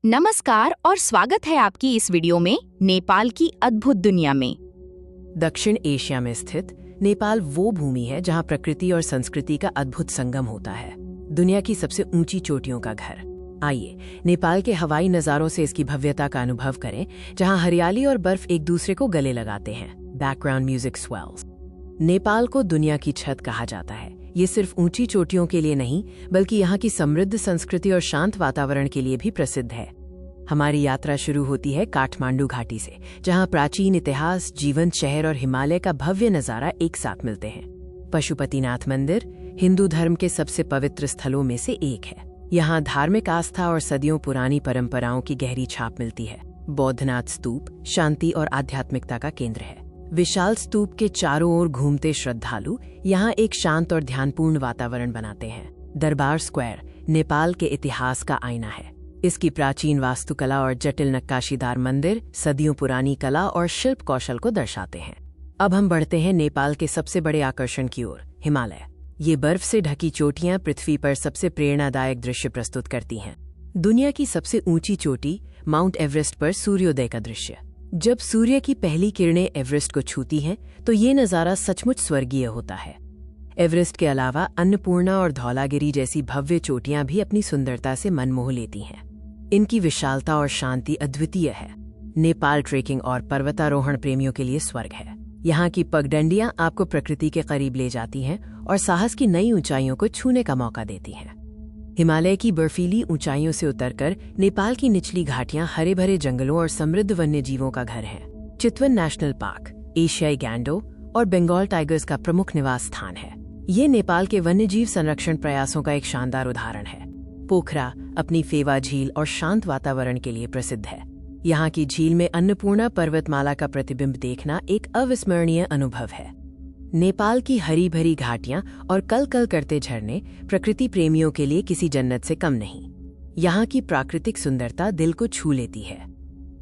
नमस्कार और स्वागत है आपकी इस वीडियो में नेपाल की अद्भुत दुनिया में। दक्षिण एशिया में स्थित नेपाल वो भूमि है जहां प्रकृति और संस्कृति का अद्भुत संगम होता है। दुनिया की सबसे ऊंची चोटियों का घर। आइए नेपाल के हवाई नज़ारों से इसकी भव्यता का अनुभव करें, जहां हरियाली और बर्फ एक दूसरे को गले लगाते हैं। Background music swells. नेपाल को दुनिया की छत कहा जाता है। ये सिर्फ ऊंची चोटियों के लिए नहीं, बल्कि यहाँ की समृद्ध संस्कृति और शांत वातावरण के लिए भी प्रसिद्ध है। हमारी यात्रा शुरू होती है काठमांडू घाटी से, जहाँ प्राचीन इतिहास, जीवंत शहर और हिमालय का भव्य नजारा एक साथ मिलते हैं। पशुपतिनाथ मंदिर हिंदू धर्म के सबसे पवित्र स्थलों में से एक है। यहाँ धार्मिक आस्था और सदियों पुरानी परंपराओं की गहरी छाप मिलती है। बौद्धनाथ स्तूप शांति और आध्यात्मिकता का केंद्र है। विशाल स्तूप के चारों ओर घूमते श्रद्धालु यहाँ एक शांत और ध्यानपूर्ण वातावरण बनाते हैं। दरबार स्क्वायर नेपाल के इतिहास का आईना है। इसकी प्राचीन वास्तुकला और जटिल नक्काशीदार मंदिर सदियों पुरानी कला और शिल्प कौशल को दर्शाते हैं। अब हम बढ़ते हैं नेपाल के सबसे बड़े आकर्षण की ओर, हिमालय। ये बर्फ से ढकी चोटियां पृथ्वी पर सबसे प्रेरणादायक दृश्य प्रस्तुत करती हैं। दुनिया की सबसे ऊंची चोटी माउंट एवरेस्ट पर सूर्योदय का दृश्य। जब सूर्य की पहली किरणें एवरेस्ट को छूती हैं, तो ये नज़ारा सचमुच स्वर्गीय होता है। एवरेस्ट के अलावा अन्नपूर्णा और धौलागिरी जैसी भव्य चोटियां भी अपनी सुंदरता से मन मोह लेती हैं। इनकी विशालता और शांति अद्वितीय है। नेपाल ट्रेकिंग और पर्वतारोहण प्रेमियों के लिए स्वर्ग है। यहाँ की पगडंडियां आपको प्रकृति के करीब ले जाती हैं और साहस की नई ऊंचाइयों को छूने का मौका देती हैं। हिमालय की बर्फीली ऊंचाइयों से उतरकर नेपाल की निचली घाटियां हरे भरे जंगलों और समृद्ध वन्य जीवों का घर हैं। चितवन नेशनल पार्क एशियाई गैंडों और बंगाल टाइगर्स का प्रमुख निवास स्थान है। ये नेपाल के वन्यजीव संरक्षण प्रयासों का एक शानदार उदाहरण है। पोखरा अपनी फेवा झील और शांत वातावरण के लिए प्रसिद्ध है। यहाँ की झील में अन्नपूर्णा पर्वतमाला का प्रतिबिंब देखना एक अविस्मरणीय अनुभव है। नेपाल की हरी भरी घाटियां और कल कल करते झरने प्रकृति प्रेमियों के लिए किसी जन्नत से कम नहीं। यहाँ की प्राकृतिक सुंदरता दिल को छू लेती है।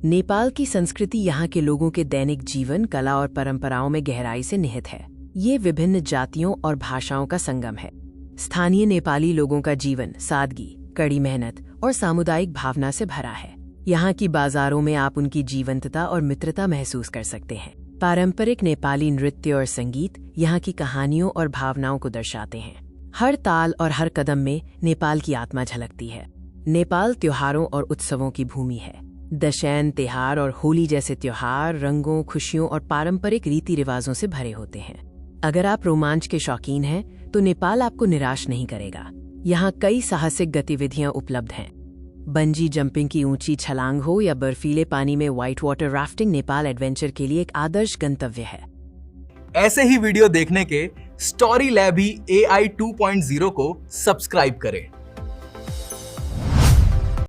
नेपाल की संस्कृति यहाँ के लोगों के दैनिक जीवन, कला और परंपराओं में गहराई से निहित है। ये विभिन्न जातियों और भाषाओं का संगम है। स्थानीय नेपाली लोगों का जीवन सादगी, कड़ी मेहनत और सामुदायिक भावना से भरा है। यहाँ की बाजारों में आप उनकी जीवंतता और मित्रता महसूस कर सकते हैं। पारंपरिक नेपाली नृत्य और संगीत यहाँ की कहानियों और भावनाओं को दर्शाते हैं। हर ताल और हर कदम में नेपाल की आत्मा झलकती है। नेपाल त्योहारों और उत्सवों की भूमि है। दशैन, त्योहार और होली जैसे त्योहार रंगों, खुशियों और पारंपरिक रीति रिवाजों से भरे होते हैं। अगर आप रोमांच के शौकीन हैं, तो नेपाल आपको निराश नहीं करेगा। यहाँ कई साहसिक गतिविधियाँ उपलब्ध हैं। बंजी जंपिंग की ऊंची छलांग हो या बर्फीले पानी में white water rafting, Nepal adventure के लिए एक आदर्श गंतव्य है। ऐसे ही वीडियो देखने के स्टोरी लैब ही AI 2.0 को सब्सक्राइब करें।